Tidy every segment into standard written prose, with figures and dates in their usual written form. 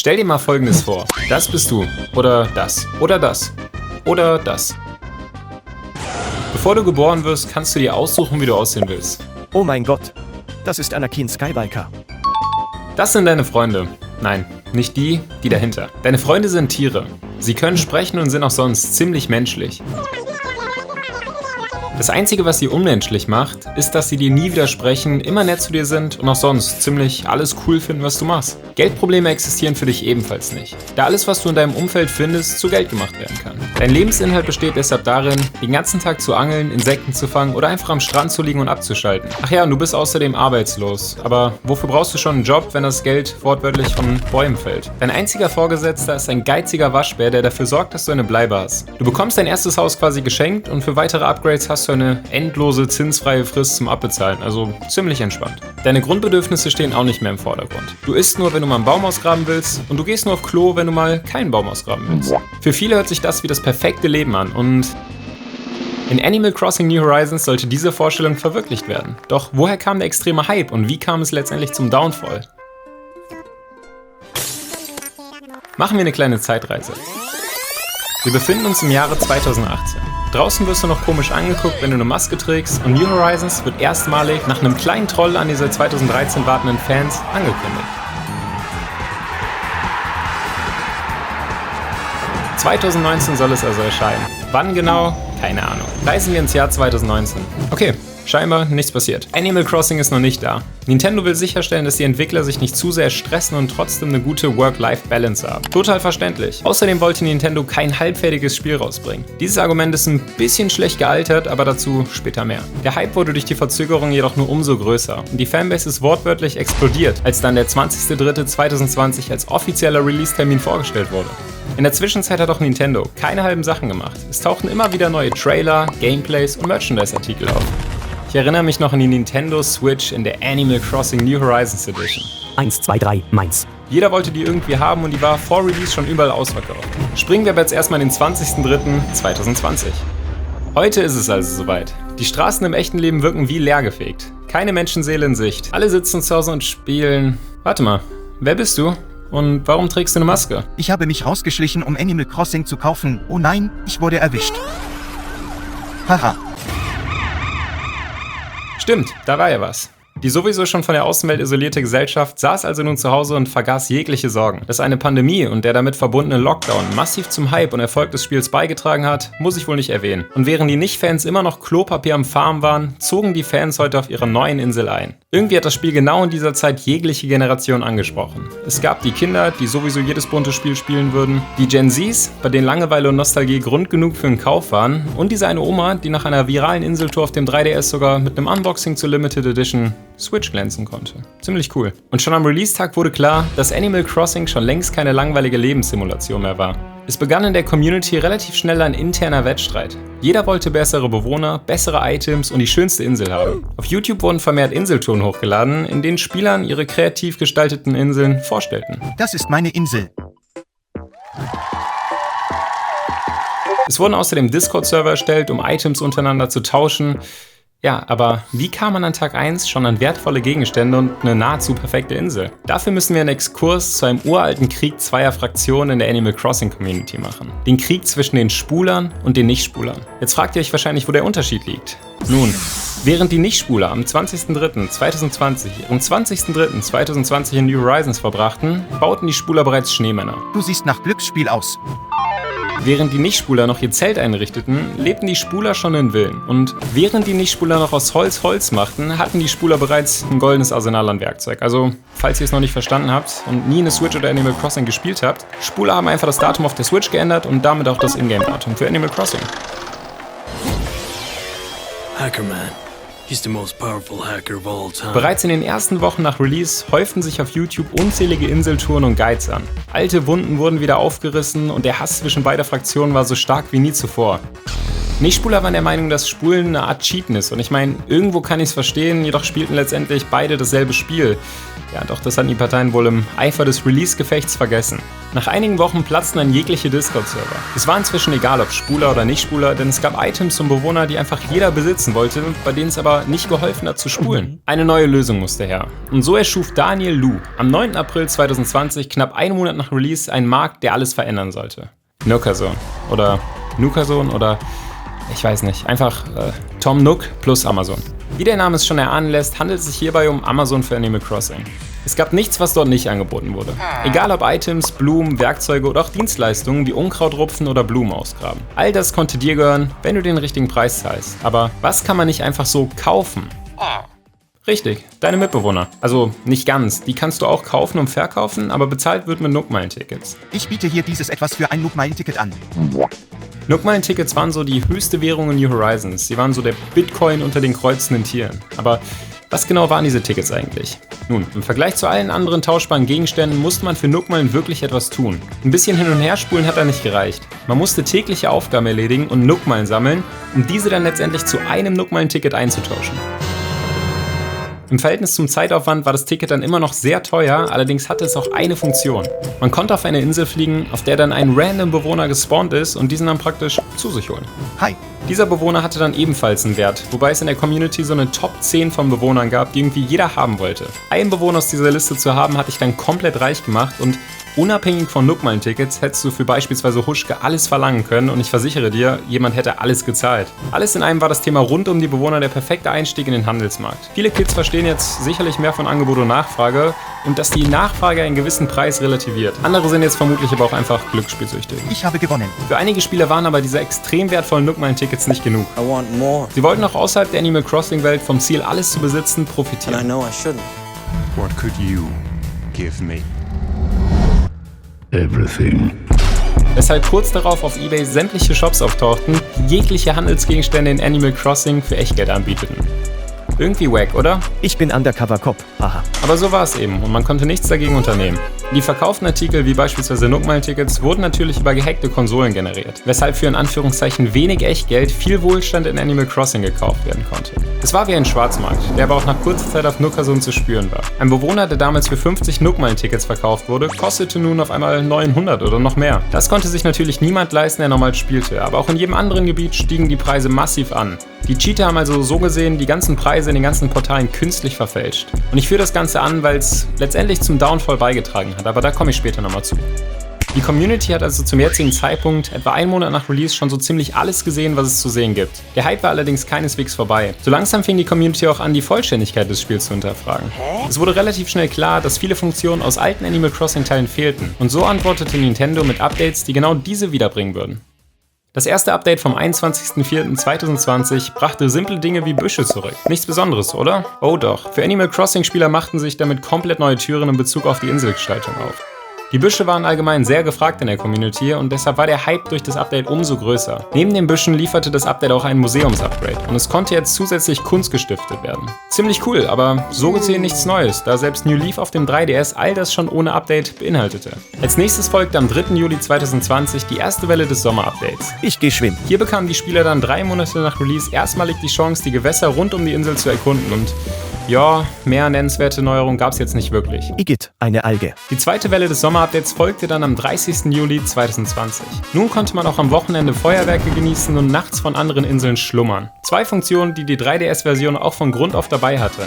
Stell dir mal Folgendes vor. Das bist du. Oder das. Oder das. Oder das. Bevor du geboren wirst, kannst du dir aussuchen, wie du aussehen willst. Oh mein Gott, das ist Anakin Skywalker. Das sind deine Freunde. Nein, nicht die dahinter. Deine Freunde sind Tiere. Sie können sprechen und sind auch sonst ziemlich menschlich. Das Einzige, was sie unmenschlich macht, ist, dass sie dir nie widersprechen, immer nett zu dir sind und auch sonst ziemlich alles cool finden, was du machst. Geldprobleme existieren für dich ebenfalls nicht, da alles, was du in deinem Umfeld findest, zu Geld gemacht werden kann. Dein Lebensinhalt besteht deshalb darin, den ganzen Tag zu angeln, Insekten zu fangen oder einfach am Strand zu liegen und abzuschalten. Ach ja, und du bist außerdem arbeitslos. Aber wofür brauchst du schon einen Job, wenn das Geld wortwörtlich von Bäumen fällt? Dein einziger Vorgesetzter ist ein geiziger Waschbär, der dafür sorgt, dass du eine Bleibe hast. Du bekommst dein erstes Haus quasi geschenkt und für weitere Upgrades hast du eine endlose zinsfreie Frist zum Abbezahlen, also ziemlich entspannt. Deine Grundbedürfnisse stehen auch nicht mehr im Vordergrund. Du isst nur, wenn du mal einen Baum ausgraben willst und du gehst nur auf Klo, wenn du mal keinen Baum ausgraben willst. Für viele hört sich das wie das perfekte Leben an und in Animal Crossing New Horizons sollte diese Vorstellung verwirklicht werden. Doch woher kam der extreme Hype und wie kam es letztendlich zum Downfall? Machen wir eine kleine Zeitreise. Wir befinden uns im Jahre 2018. Draußen wirst du noch komisch angeguckt, wenn du eine Maske trägst und New Horizons wird erstmalig nach einem kleinen Troll an die seit 2013 wartenden Fans angekündigt. 2019 soll es also erscheinen. Wann genau? Keine Ahnung. Reisen wir ins Jahr 2019. Okay, scheinbar nichts passiert. Animal Crossing ist noch nicht da. Nintendo will sicherstellen, dass die Entwickler sich nicht zu sehr stressen und trotzdem eine gute Work-Life-Balance haben. Total verständlich. Außerdem wollte Nintendo kein halbfertiges Spiel rausbringen. Dieses Argument ist ein bisschen schlecht gealtert, aber dazu später mehr. Der Hype wurde durch die Verzögerung jedoch nur umso größer und die Fanbase ist wortwörtlich explodiert, als dann der 20.03.2020 als offizieller Release-Termin vorgestellt wurde. In der Zwischenzeit hat auch Nintendo keine halben Sachen gemacht. Es tauchten immer wieder neue Trailer, Gameplays und Merchandise-Artikel auf. Ich erinnere mich noch an die Nintendo Switch in der Animal Crossing New Horizons Edition. 1, 2, 3, meins. Jeder wollte die irgendwie haben und die war vor Release schon überall ausverkauft. Springen wir aber jetzt erstmal in den 20.03.2020. Heute ist es also soweit. Die Straßen im echten Leben wirken wie leergefegt. Keine Menschenseele in Sicht. Alle sitzen zu Hause und spielen. Warte mal, wer bist du? Und warum trägst du eine Maske? Ich habe mich rausgeschlichen, um Animal Crossing zu kaufen. Oh nein, ich wurde erwischt. Haha. Stimmt, da war ja was. Die sowieso schon von der Außenwelt isolierte Gesellschaft saß also nun zu Hause und vergaß jegliche Sorgen. Dass eine Pandemie und der damit verbundene Lockdown massiv zum Hype und Erfolg des Spiels beigetragen hat, muss ich wohl nicht erwähnen. Und während die Nicht-Fans immer noch Klopapier am Farmen waren, zogen die Fans heute auf ihrer neuen Insel ein. Irgendwie hat das Spiel genau in dieser Zeit jegliche Generation angesprochen. Es gab die Kinder, die sowieso jedes bunte Spiel spielen würden, die Gen Zs, bei denen Langeweile und Nostalgie Grund genug für einen Kauf waren und diese eine Oma, die nach einer viralen Inseltour auf dem 3DS sogar mit einem Unboxing zur Limited Edition Switch glänzen konnte. Ziemlich cool. Und schon am Release-Tag wurde klar, dass Animal Crossing schon längst keine langweilige Lebenssimulation mehr war. Es begann in der Community relativ schnell ein interner Wettstreit. Jeder wollte bessere Bewohner, bessere Items und die schönste Insel haben. Auf YouTube wurden vermehrt Inseltouren hochgeladen, in denen Spielern ihre kreativ gestalteten Inseln vorstellten. Das ist meine Insel. Es wurden außerdem Discord-Server erstellt, um Items untereinander zu tauschen. Ja, aber wie kam man an Tag 1 schon an wertvolle Gegenstände und eine nahezu perfekte Insel? Dafür müssen wir einen Exkurs zu einem uralten Krieg zweier Fraktionen in der Animal Crossing Community machen. Den Krieg zwischen den Spulern und den Nicht-Spulern. Jetzt fragt ihr euch wahrscheinlich, wo der Unterschied liegt. Nun, während die Nicht-Spuler am 20.03.2020 und 20.03.2020 in New Horizons verbrachten, bauten die Spuler bereits Schneemänner. Du siehst nach Glücksspiel aus. Während die Nicht-Spuler noch ihr Zelt einrichteten, lebten die Spuler schon in Villen. Und während die Nicht-Spuler noch aus Holz machten, hatten die Spuler bereits ein goldenes Arsenal an Werkzeug. Also, falls ihr es noch nicht verstanden habt und nie eine Switch oder Animal Crossing gespielt habt, Spuler haben einfach das Datum auf der Switch geändert und damit auch das Ingame-Datum für Animal Crossing. Hackerman. He's the most powerful hacker of all time. Bereits in den ersten Wochen nach Release häuften sich auf YouTube unzählige Inseltouren und Guides an. Alte Wunden wurden wieder aufgerissen und der Hass zwischen beider Fraktionen war so stark wie nie zuvor. Nichtspuler waren der Meinung, dass Spulen eine Art Cheaten ist. Und ich meine, irgendwo kann ich es verstehen, jedoch spielten letztendlich beide dasselbe Spiel. Ja, doch das hatten die Parteien wohl im Eifer des Release-Gefechts vergessen. Nach einigen Wochen platzten dann jegliche Discord-Server. Es war inzwischen egal, ob Spuler oder Nicht-Spuler, denn es gab Items und Bewohner, die einfach jeder besitzen wollte, bei denen es aber nicht geholfen hat zu spulen. Eine neue Lösung musste her. Und so erschuf Daniel Lu am 9. April 2020, knapp einen Monat nach Release, einen Markt, der alles verändern sollte. Nookazone. Oder Nookazone oder ich weiß nicht. Einfach Tom Nook plus Amazon. Wie der Name es schon erahnen lässt, handelt es sich hierbei um Amazon für Animal Crossing. Es gab nichts, was dort nicht angeboten wurde. Egal ob Items, Blumen, Werkzeuge oder auch Dienstleistungen wie Unkrautrupfen oder Blumen ausgraben. All das konnte dir gehören, wenn du den richtigen Preis zahlst. Aber was kann man nicht einfach so kaufen? Richtig, deine Mitbewohner. Also nicht ganz, die kannst du auch kaufen und verkaufen, aber bezahlt wird mit Nookmeilen-Tickets. Ich biete hier dieses etwas für ein Nookmeilen-Ticket an. Nookmeilen-Tickets waren so die höchste Währung in New Horizons. Sie waren so der Bitcoin unter den kreuzenden Tieren. Aber was genau waren diese Tickets eigentlich? Nun, im Vergleich zu allen anderen tauschbaren Gegenständen musste man für Nookmeilen wirklich etwas tun. Ein bisschen hin und her spulen hat da nicht gereicht. Man musste tägliche Aufgaben erledigen und Nookmeilen sammeln, um diese dann letztendlich zu einem Nookmeilen-Ticket einzutauschen. Im Verhältnis zum Zeitaufwand war das Ticket dann immer noch sehr teuer, allerdings hatte es auch eine Funktion. Man konnte auf eine Insel fliegen, auf der dann ein random Bewohner gespawnt ist und diesen dann praktisch zu sich holen. Hi. Dieser Bewohner hatte dann ebenfalls einen Wert, wobei es in der Community so eine Top 10 von Bewohnern gab, die irgendwie jeder haben wollte. Einen Bewohner aus dieser Liste zu haben, hat dich dann komplett reich gemacht und unabhängig von Nookmeilen-Tickets hättest du für beispielsweise Huschke alles verlangen können und ich versichere dir, jemand hätte alles gezahlt. Alles in einem war das Thema rund um die Bewohner der perfekte Einstieg in den Handelsmarkt. Viele Kids verstehen jetzt sicherlich mehr von Angebot und Nachfrage und dass die Nachfrage einen gewissen Preis relativiert. Andere sind jetzt vermutlich aber auch einfach glücksspielsüchtig. Ich habe gewonnen. Für einige Spieler waren aber diese extrem wertvollen Nookmeilen-Tickets nicht genug. I want more, Sie wollten auch außerhalb der Animal Crossing-Welt vom Ziel, alles zu besitzen, and I profitieren. know I shouldn't. What could you give me? Everything. Weshalb kurz darauf auf eBay sämtliche Shops auftauchten, die jegliche Handelsgegenstände in Animal Crossing für Echtgeld anbieteten. Irgendwie wack, oder? Ich bin Undercover Cop, haha. Aber so war es eben und man konnte nichts dagegen unternehmen. Die verkauften Artikel wie beispielsweise Nookmeilen-Tickets wurden natürlich über gehackte Konsolen generiert, weshalb für in Anführungszeichen wenig Echtgeld viel Wohlstand in Animal Crossing gekauft werden konnte. Es war wie ein Schwarzmarkt, der aber auch nach kurzer Zeit auf Nookazone zu spüren war. Ein Bewohner, der damals für 50 Nookmeilen-Tickets verkauft wurde, kostete nun auf einmal 900 oder noch mehr. Das konnte sich natürlich niemand leisten, der normal spielte, aber auch in jedem anderen Gebiet stiegen die Preise massiv an. Die Cheater haben also so gesehen die ganzen Preise in den ganzen Portalen künstlich verfälscht. Und ich führe das Ganze an, weil es letztendlich zum Downfall beigetragen hat, aber da komme ich später nochmal zu. Die Community hat also zum jetzigen Zeitpunkt, etwa einen Monat nach Release, schon so ziemlich alles gesehen, was es zu sehen gibt. Der Hype war allerdings keineswegs vorbei. So langsam fing die Community auch an, die Vollständigkeit des Spiels zu hinterfragen. Es wurde relativ schnell klar, dass viele Funktionen aus alten Animal Crossing-Teilen fehlten. Und so antwortete Nintendo mit Updates, die genau diese wiederbringen würden. Das erste Update vom 21.04.2020 brachte simple Dinge wie Büsche zurück. Nichts Besonderes, oder? Oh doch. Für Animal Crossing-Spieler machten sich damit komplett neue Türen in Bezug auf die Inselgestaltung auf. Die Büsche waren allgemein sehr gefragt in der Community und deshalb war der Hype durch das Update umso größer. Neben den Büschen lieferte das Update auch ein Museumsupgrade und es konnte jetzt zusätzlich Kunst gestiftet werden. Ziemlich cool, aber so gesehen nichts Neues, da selbst New Leaf auf dem 3DS all das schon ohne Update beinhaltete. Als nächstes folgte am 3. Juli 2020 die erste Welle des Sommerupdates. Ich gehe schwimmen. Hier bekamen die Spieler dann 3 Monate nach Release erstmalig die Chance, die Gewässer rund um die Insel zu erkunden und ja, mehr nennenswerte Neuerungen gab es jetzt nicht wirklich. Igitt, eine Alge. Die zweite Welle des Sommerupdates folgte dann am 30. Juli 2020. Nun konnte man auch am Wochenende Feuerwerke genießen und nachts von anderen Inseln schlummern. 2 Funktionen, die die 3DS-Version auch von Grund auf dabei hatte.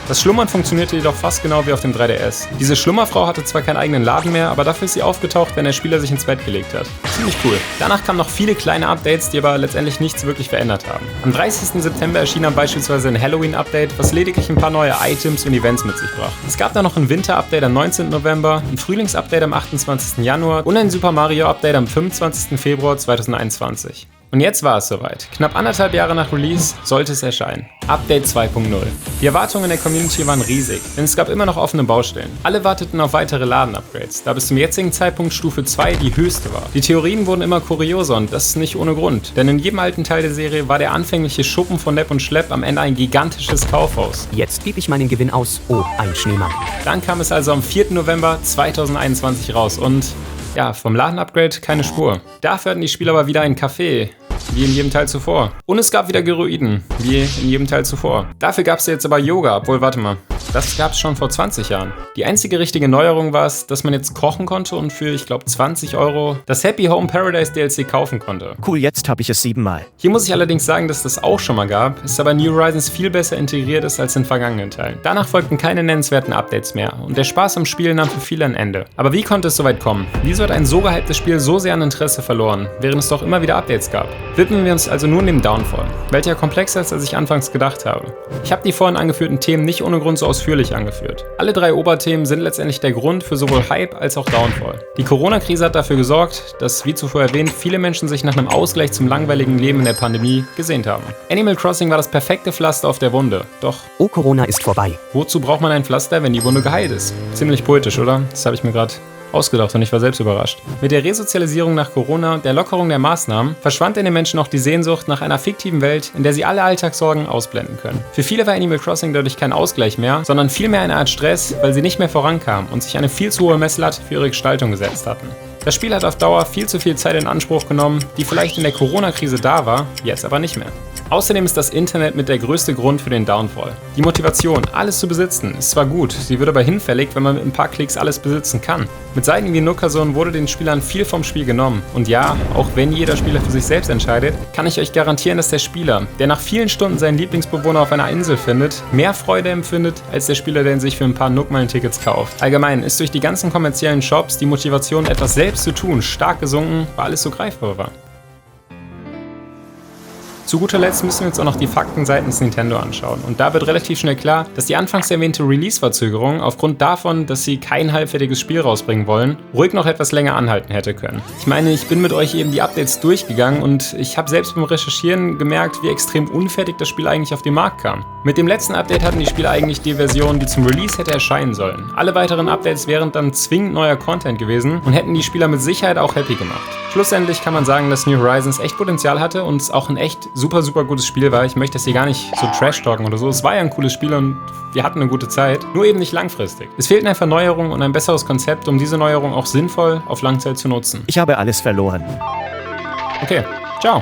Das Schlummern funktionierte jedoch fast genau wie auf dem 3DS. Diese Schlummerfrau hatte zwar keinen eigenen Laden mehr, aber dafür ist sie aufgetaucht, wenn der Spieler sich ins Bett gelegt hat. Ziemlich cool. Danach kamen noch viele kleine Updates, die aber letztendlich nichts wirklich verändert haben. Am 30. September erschien dann beispielsweise ein Halloween-Update, was lediglich ein paar neue Items und Events mit sich brachte. Es gab dann noch ein Winter-Update am 19. November, ein Frühlings-Update am 28. Januar und ein Super Mario-Update am 25. Februar 2021. Und jetzt war es soweit. Knapp 1,5 Jahre nach Release sollte es erscheinen. Update 2.0. Die Erwartungen in der Community waren riesig, denn es gab immer noch offene Baustellen. Alle warteten auf weitere Laden-Upgrades, da bis zum jetzigen Zeitpunkt Stufe 2 die höchste war. Die Theorien wurden immer kurioser und das ist nicht ohne Grund, denn in jedem alten Teil der Serie war der anfängliche Schuppen von Nepp und Schlepp am Ende ein gigantisches Kaufhaus. Jetzt gebe ich meinen Gewinn aus. Oh, ein Schneemann. Dann kam es also am 4. November 2021 raus und Ja, vom Laden-Upgrade keine Spur. Dafür hatten die Spieler aber wieder einen Café, wie in jedem Teil zuvor. Und es gab wieder Geroiden, wie in jedem Teil zuvor. Dafür gab es jetzt aber Yoga, obwohl, warte mal, das gab es schon vor 20 Jahren. Die einzige richtige Neuerung war es, dass man jetzt kochen konnte und für, ich glaube, 20 € das Happy Home Paradise DLC kaufen konnte. Cool, jetzt habe ich es 7-mal. Hier muss ich allerdings sagen, dass das auch schon mal gab, es aber in New Horizons viel besser integriert ist als in vergangenen Teilen. Danach folgten keine nennenswerten Updates mehr und der Spaß am Spiel nahm für viele ein Ende. Aber wie konnte es so weit kommen? Wieso hat ein so gehyptes Spiel so sehr an Interesse verloren, während es doch immer wieder Updates gab? Widmen wir uns also nun dem Downfall, welcher komplexer ist, als ich anfangs gedacht habe. Ich habe die vorhin angeführten Themen nicht ohne Grund so ausführlich angeführt. Alle 3 Oberthemen sind letztendlich der Grund für sowohl Hype als auch Downfall. Die Corona-Krise hat dafür gesorgt, dass, wie zuvor erwähnt, viele Menschen sich nach einem Ausgleich zum langweiligen Leben in der Pandemie gesehnt haben. Animal Crossing war das perfekte Pflaster auf der Wunde, doch Oh, Corona ist vorbei. wozu braucht man ein Pflaster, wenn die Wunde geheilt ist? Ziemlich poetisch, oder? Das habe ich mir gerade ausgedacht und ich war selbst überrascht. Mit der Resozialisierung nach Corona und der Lockerung der Maßnahmen verschwand in den Menschen auch die Sehnsucht nach einer fiktiven Welt, in der sie alle Alltagssorgen ausblenden können. Für viele war Animal Crossing dadurch kein Ausgleich mehr, sondern vielmehr eine Art Stress, weil sie nicht mehr vorankamen und sich eine viel zu hohe Messlatte für ihre Gestaltung gesetzt hatten. Das Spiel hat auf Dauer viel zu viel Zeit in Anspruch genommen, die vielleicht in der Corona-Krise da war, jetzt aber nicht mehr. Außerdem ist das Internet mit der größte Grund für den Downfall. Die Motivation, alles zu besitzen, ist zwar gut, sie wird aber hinfällig, wenn man mit ein paar Klicks alles besitzen kann. Mit Seiten wie Nukason wurde den Spielern viel vom Spiel genommen. Und ja, auch wenn jeder Spieler für sich selbst entscheidet, kann ich euch garantieren, dass der Spieler, der nach vielen Stunden seinen Lieblingsbewohner auf einer Insel findet, mehr Freude empfindet, als der Spieler, der sich für ein paar Nookmeilen-Tickets kauft. Allgemein ist durch die ganzen kommerziellen Shops die Motivation, etwas selbst zu tun, stark gesunken, weil alles so greifbar war. Zu guter Letzt müssen wir uns auch noch die Fakten seitens Nintendo anschauen. Und da wird relativ schnell klar, dass die anfangs erwähnte Release-Verzögerung aufgrund davon, dass sie kein halbfertiges Spiel rausbringen wollen, ruhig noch etwas länger anhalten hätte können. Ich meine, ich bin mit euch eben die Updates durchgegangen und ich habe selbst beim Recherchieren gemerkt, wie extrem unfertig das Spiel eigentlich auf den Markt kam. Mit dem letzten Update hatten die Spieler eigentlich die Version, die zum Release hätte erscheinen sollen. Alle weiteren Updates wären dann zwingend neuer Content gewesen und hätten die Spieler mit Sicherheit auch happy gemacht. Schlussendlich kann man sagen, dass New Horizons echt Potenzial hatte und es auch ein echt super gutes Spiel war. Ich möchte das hier gar nicht so trash-talken oder so. Es war ja ein cooles Spiel und wir hatten eine gute Zeit, nur eben nicht langfristig. Es fehlten einfach Neuerungen und ein besseres Konzept, um diese Neuerung auch sinnvoll auf Langzeit zu nutzen. Ich habe alles verloren. Okay, ciao.